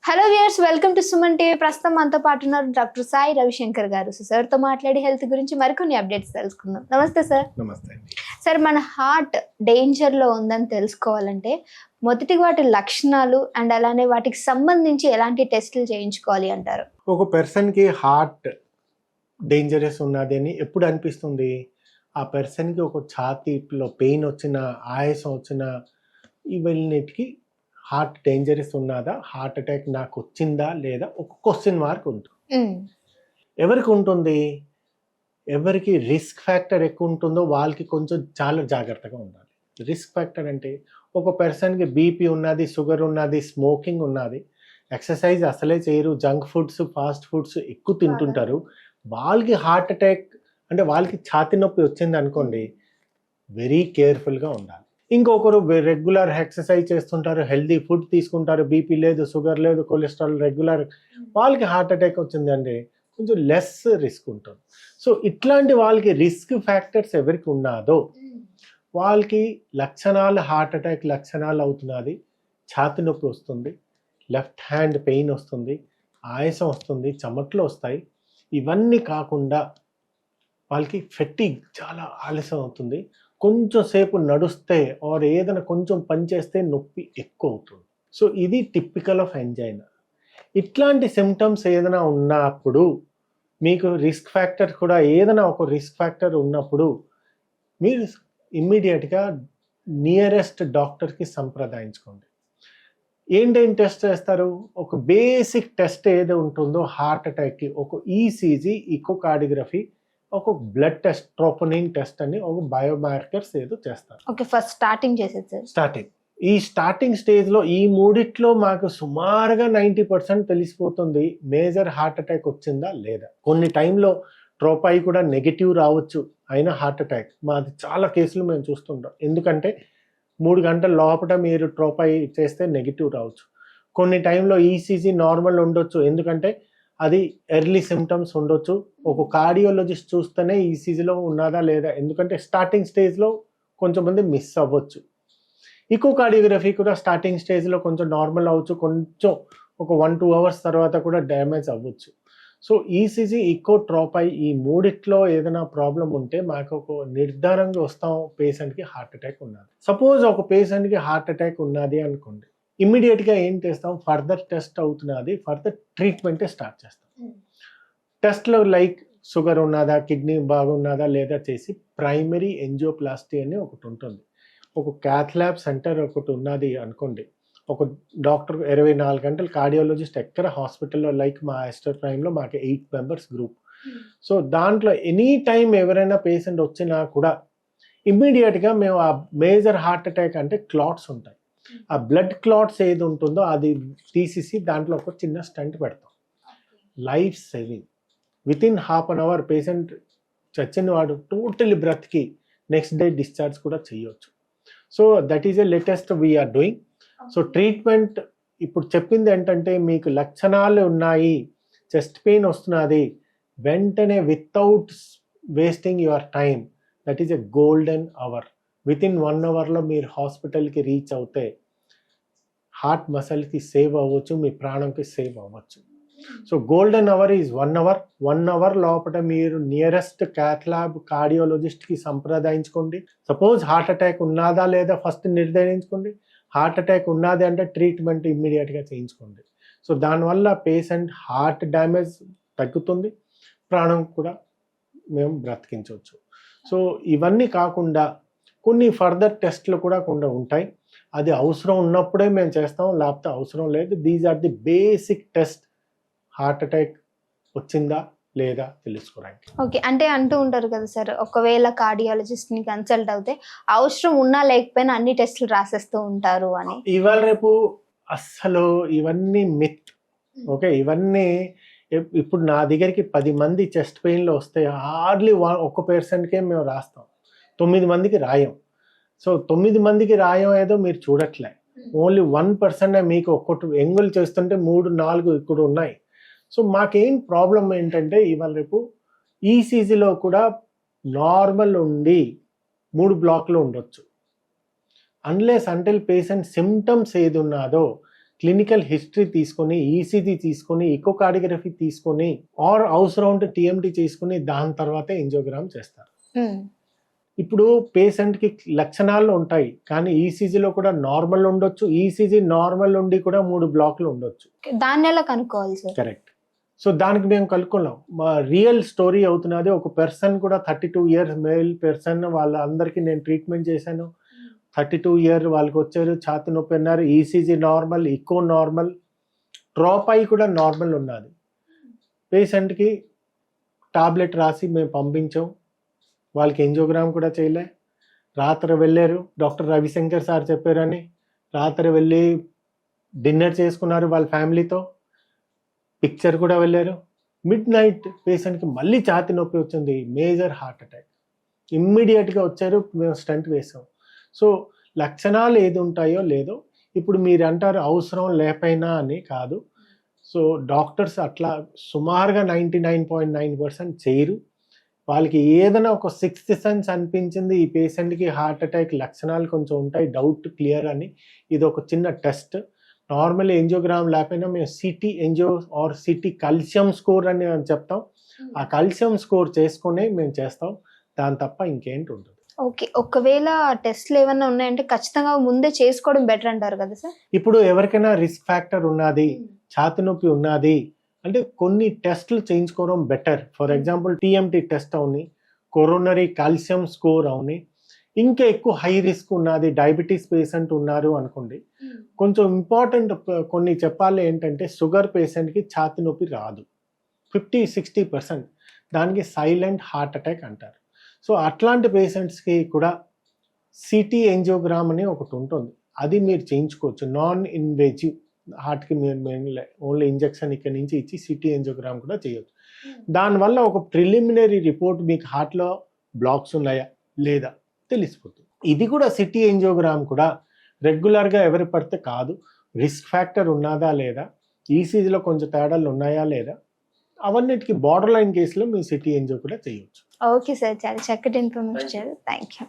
Hello viewers, welcome to Suman TV. ప్రస్తుతం మనతో పాటు ఉన్నారు డాక్టర్ సాయి రవిశంకర్ గారు. సార్ తో మాట్లాడి హెల్త్ గురించి మరికొన్ని అప్డేట్స్ తెలుసుకుందాం. నమస్తే సార్. నమస్తే. సార్, మన హార్ట్ డేంజర్ లో ఉందని తెలుసుకోవాలంటే మొదటి వాటి లక్షణాలు అండ్ అలానే వాటికి సంబంధించి ఎలాంటి టెస్టులు చేయించుకోవాలి అంటారు? ఒక పర్సన్ కి హార్ట్ డేంజరస్ ఉన్నది అని ఎప్పుడు అనిపిస్తుంది? ఆ పర్సన్ కి ఒక ఛాతీలో పెయిన్ వచ్చిన, ఆయాసం వచ్చిన, ఇవన్నిటికి హార్ట్ డేంజరస్ ఉన్నదా, హార్ట్ అటాక్ నాకు వచ్చిందా లేదా, ఒక క్వశ్చన్ మార్క్ ఉంటుంది. ఎవరికి ఉంటుంది? ఎవరికి రిస్క్ ఫ్యాక్టర్ ఎక్కువ ఉంటుందో వాళ్ళకి కొంచెం చాలా జాగ్రత్తగా ఉండాలి. రిస్క్ ఫ్యాక్టర్ అంటే ఒక పర్సన్కి బీపీ ఉన్నది, షుగర్ ఉన్నది, స్మోకింగ్ ఉన్నది, ఎక్సర్సైజ్ అసలే చేయరు, జంక్ ఫుడ్స్, ఫాస్ట్ ఫుడ్స్ ఎక్కువ తింటుంటారు, వాళ్ళకి హార్ట్ అటాక్ అంటే వాళ్ళకి ఛాతీ నొప్పి వచ్చింది అనుకోండి, వెరీ కేర్ఫుల్గా ఉండాలి. ఇంకొకరు రెగ్యులర్ ఎక్సర్సైజ్ చేస్తుంటారు, హెల్దీ ఫుడ్ తీసుకుంటారు, బీపీ లేదు, షుగర్ లేదు, కొలెస్ట్రాల్ రెగ్యులర్, వాళ్ళకి హార్ట్ అటాక్ వచ్చిందండి కొంచెం లెస్ రిస్క్ ఉంటుంది. సో ఇట్లాంటి వాళ్ళకి రిస్క్ ఫ్యాక్టర్స్ ఎవరికి ఉన్నాదో వాళ్ళకి లక్షణాలు, హార్ట్ అటాక్ లక్షణాలు అవుతున్నది, ఛాతీ నొప్పి వస్తుంది, లెఫ్ట్ హ్యాండ్ పెయిన్ వస్తుంది, ఆయాసం వస్తుంది, చెమట్లు వస్తాయి, ఇవన్నీ కాకుండా వాళ్ళకి ఫెటిగ్ చాలా ఆలస్యం అవుతుంది, కొంచెం సేపు నడుస్తే ఆర్ ఏదైనా కొంచెం పని చేస్తే నొప్పి ఎక్కువ అవుతుంది. సో ఇది టిపికల్ ఆఫ్ ఎంజైనా. ఇట్లాంటి సిమ్టమ్స్ ఏదైనా ఉన్నప్పుడు, మీకు రిస్క్ ఫ్యాక్టర్ కూడా ఏదైనా ఒక రిస్క్ ఫ్యాక్టర్ ఉన్నప్పుడు మీరు ఇమ్మీడియట్గా నియరెస్ట్ డాక్టర్కి సంప్రదించుకోండి. ఏంటేం టెస్ట్ చేస్తారు? ఒక బేసిక్ టెస్ట్ ఏదో ఉంటుందో హార్ట్ అటాక్కి, ఒక ఈసీజీ, ఇకోకార్డియోగ్రఫీ, ఒక బ్లడ్ టెస్ట్, ట్రోపోనిన్ టెస్ట్ అని ఒక బయోమార్కర్స్ ఏదో చేస్తారు. ఓకే, ఫస్ట్ స్టార్టింగ్ చేసేది సార్. ఈ స్టార్టింగ్ స్టేజ్లో ఈ మూడిట్లో మాకు సుమారుగా 90% తెలిసిపోతుంది మేజర్ హార్ట్ అటాక్ వచ్చిందా లేదా. కొన్ని టైంలో ట్రోపాయి కూడా నెగిటివ్ రావచ్చు, అయినా హార్ట్ అటాక్ మాది చాలా కేసులు మేము చూస్తుంటాం. ఎందుకంటే 3 గంటల లోపల మీరు ట్రోపాయి చేస్తే నెగిటివ్ రావచ్చు. కొన్ని టైంలో ఈసీజీ నార్మల్ ఉండొచ్చు, ఎందుకంటే అది ఎర్లీ సిమ్టమ్స్ ఉండొచ్చు. ఒక కార్డియోలజిస్ట్ చూస్తేనే ఈసీజీలో ఉన్నదా లేదా, ఎందుకంటే స్టార్టింగ్ స్టేజ్లో కొంచెం మంది మిస్ అవ్వచ్చు. ఇకోకార్డియోగ్రఫీ కూడా స్టార్టింగ్ స్టేజ్లో కొంచెం నార్మల్ అవ్వచ్చు, కొంచెం ఒక 1-2 అవర్స్ తర్వాత కూడా డ్యామేజ్ అవ్వచ్చు. సో ఈసీజీ, ఇకో, ట్రోపాయి ఈ మూడిట్లో ఏదైనా ప్రాబ్లం ఉంటే మాకు ఒక నిర్ధారణగా వస్తాం పేషెంట్కి హార్ట్ అటాక్ ఉన్నది. సపోజ్ ఒక పేషెంట్కి హార్ట్ అటాక్ ఉన్నది అనుకోండి, ఇమ్మీడియట్గా ఏం చేస్తాం? ఫర్దర్ టెస్ట్ అవుతున్నది, ఫర్దర్ ట్రీట్మెంటే స్టార్ట్ చేస్తాం. టెస్ట్లో లైక్ షుగర్ ఉన్నదా, కిడ్నీ బాగున్నదా లేదా చేసి ప్రైమరీ ఎంజియోప్లాస్టీ అని ఒకటి ఉంటుంది. ఒక క్యాథ్ ల్యాబ్ సెంటర్ ఒకటి ఉన్నది అనుకోండి, ఒక డాక్టర్ 24 గంటలు కార్డియాలజిస్ట్ ఎక్కడ హాస్పిటల్లో, లైక్ మా ఎస్టర్ ప్రైమ్లో మాకు 8 మెంబర్స్ గ్రూప్. సో దాంట్లో ఎనీ టైం ఎవరైనా పేషెంట్ వచ్చినా కూడా ఇమ్మీడియట్గా మేము ఆ మేజర్ హార్ట్ అటాక్ అంటే క్లాట్స్ ఉంటాయి, ఆ బ్లడ్ క్లాట్స్ ఏది ఉంటుందో అది తీసేసి దాంట్లో ఒక చిన్న స్టంట్ పెడతాం. Life saving. Within half an hour patient చచ్చిన వాడు టోటలీ బ్రతికి నెక్స్ట్ డే డిశ్చార్జ్ కూడా చేయొచ్చు. So that is a latest we are doing. So treatment ఇప్పుడు చెప్పింది ఏంటంటే, మీకు లక్షణాలు ఉన్నాయి, చెస్ట్ పెయిన్ వస్తున్నది, వెంటనే without wasting your time, that is a golden hour. Within 1 అవర్లో మీరు హాస్పిటల్కి రీచ్ అవుతే హార్ట్ మసల్కి సేవ్ అవ్వచ్చు, మీ ప్రాణంకి సేవ్ అవ్వచ్చు. So golden hour is 1 hour. 1 hour లోపల మీరు నియరెస్ట్ క్యాథ్ ల్యాబ్ కార్డియాలజిస్ట్కి సంప్రదించుకోండి. సపోజ్ హార్ట్ అటాక్ ఉన్నదా లేదా ఫస్ట్ నిర్ధారించుకోండి. హార్ట్ అటాక్ ఉన్నది అంటే ట్రీట్మెంట్ ఇమ్మీడియట్గా చేయించుకోండి. సో దానివల్ల పేషెంట్ హార్ట్ డ్యామేజ్ తగ్గుతుంది, ప్రాణం కూడా మేము బ్రతికించవచ్చు. సో ఇవన్నీ కాకుండా కొన్ని ఫర్దర్ టెస్ట్లు కూడా కొన్ని ఉంటాయి, అది అవసరం ఉన్నప్పుడే మేము చేస్తాం, లేకపోతే అవసరం లేదు. These are the basic test heart attack వచ్చిందా లేదా తెలుసుకోవడానికి. ఓకే, అంటే అంటూ ఉంటారు కదా సార్, ఒకవేళ కార్డియాలజిస్ట్ని కన్సల్ట్ అవుతే అవసరం ఉన్నా లేకపోయినా అన్ని టెస్టులు రాసేస్తూ ఉంటారు అని. ఇవాళ రేపు అస్సలు ఇవన్నీ మిత్. ఓకే, ఇవన్నీ ఇప్పుడు నా దగ్గరికి 10 మంది చెస్ట్ పెయిన్లో వస్తే హార్డ్లీ ఒక పేషెంట్కే మేము రాస్తాం, 9 మందికి రాయం. సో 9 మందికి రాయం ఏదో మీరు చూడట్లే, ఓన్లీ 1% మీకు ఒక్కటి ఎంగులు చేస్తుంటే 3-4 ఇక్కడ ఉన్నాయి. సో మాకేం ప్రాబ్లం ఏంటంటే, ఇవాళ రేపు ఈసీజీలో కూడా నార్మల్ ఉండి 3 బ్లాక్లు ఉండొచ్చు. అన్లెస్ అంటిల్ పేషెంట్ సిమ్టమ్స్ ఏది ఉన్నదో క్లినికల్ హిస్టరీ తీసుకొని, ఈసీజీ తీసుకొని, ఇకోకార్డియోగ్రఫీ తీసుకొని, ఆర్ అవసరం ఉంటే టీఎంటీ చేసుకుని దాని తర్వాతే ఎంజియోగ్రామ్ చేస్తారు. ఇప్పుడు పేషెంట్కి లక్షణాలు ఉంటాయి, కానీ ఈసీజీలో కూడా నార్మల్ ఉండొచ్చు, ఈసీజీ నార్మల్ ఉండి కూడా 3 బ్లాక్లు ఉండొచ్చు. దాన్ని ఎలా కనుక్కోవాలి సార్? కరెక్ట్. సో దానికి మేము కనుక్కున్నాం. మా రియల్ స్టోరీ అవుతున్నది. ఒక పర్సన్ కూడా 32 ఇయర్స్ మేల్ పర్సన్, వాళ్ళందరికీ నేను ట్రీట్మెంట్ చేశాను. 32 ఇయర్ వాళ్ళకి వచ్చారు, ఛాతి నొప్పి అన్నారు, ఈసీజీ నార్మల్, ఇకో నార్మల్, డ్రాప్ అయి కూడా నార్మల్ ఉన్నది. పేషెంట్కి టాబ్లెట్ రాసి మేము పంపించాం, వాళ్ళకి ఎంజియోగ్రామ్ కూడా చేయలే. రాత్రి వెళ్ళారు, డాక్టర్ రవిశంకర్ సార్ చెప్పారని రాత్రి వెళ్ళి డిన్నర్ చేసుకున్నారు వాళ్ళ ఫ్యామిలీతో, పిక్చర్ కూడా వెళ్ళారు. మిడ్ నైట్ పేషెంట్కి మళ్ళీ ఛాతి నొప్పి వచ్చింది, మేజర్ హార్ట్ అటాక్. ఇమ్మీడియట్గా వచ్చారు, మేము స్టంట్ వేసాం. సో లక్షణాలు ఏది ఉంటాయో లేదో, ఇప్పుడు మీరు అంటారు అవసరం లేకపోయినా అని కాదు. సో డాక్టర్స్ అట్లా సుమారుగా 99.9% చేయరు. వాళ్ళకి ఏదైనా ఒక 6th సెన్స్ అనిపించింది, ఈ పేషెంట్కి హార్ట్ అటాక్ లక్షణాలు కొంచెం ఉంటాయి, డౌట్ క్లియర్ అని, ఇది ఒక చిన్న టెస్ట్. నార్మల్ ఎంజియోగ్రామ్ లేకపోయినా మేము CT angio or CT calcium score అని చెప్తాం. ఆ కాల్షియం స్కోర్ చేసుకునే మేము చేస్తాం, దాని తప్ప ఇంకేంటి ఉంటుంది. ఓకే, ఒకవేళ టెస్ట్లు ఏమన్నా ఉన్నాయంటే ఖచ్చితంగా ముందే చేసుకోవడం బెటర్ అంటారు కదా సార్? ఇప్పుడు ఎవరికైనా రిస్క్ ఫ్యాక్టర్ ఉన్నది, ఛాతి నొప్పి ఉన్నది అంటే కొన్ని టెస్ట్లు చేయించుకోవడం better. For example TMT test అవుని, కొరోనరీ కాల్షియం స్కోర్ అవుని, ఇంకా ఎక్కువ హై రిస్క్ ఉన్నది, డయాబెటీస్ పేషెంట్ ఉన్నారు అనుకోండి, కొంచెం ఇంపార్టెంట్ కొన్ని చెప్పాలి ఏంటంటే, షుగర్ పేషెంట్కి ఛాతి నొప్పి రాదు, 50-60%, దానికి సైలెంట్ హార్ట్ అటాక్ అంటారు. సో అట్లాంటి పేషెంట్స్కి కూడా సిటీ ఎంజియోగ్రామ్ అని ఒకటి ఉంటుంది, అది మీరు చేయించుకోవచ్చు. నాన్ ఇన్వేజివ్ హార్ట్కి మీరు ఓన్లీ ఇంజెక్షన్ ఇక్కడ నుంచి ఇచ్చి సిటీ ఎంజియోగ్రామ్ కూడా చేయొచ్చు. దానివల్ల ఒక ప్రిలిమినరీ రిపోర్ట్ మీకు హార్ట్లో బ్లాక్స్ ఉన్నాయా లేదా తెలిసిపోతుంది. ఇది కూడా సిటీ ఎంజియోగ్రామ్ కూడా రెగ్యులర్గా ఎవరు పడితే కాదు, రిస్క్ ఫ్యాక్టర్ ఉన్నదా లేదా, ఈసీజీలో కొంచెం తేడాలు ఉన్నాయా లేదా, అవన్నిటికీ బార్డర్ లైన్ కేసులో మీ సిటీ ఎంజియో కూడా చేయొచ్చు. ఓకే సార్, చాలా చక్కటి ఇన్ఫర్మేషన్. Thank you.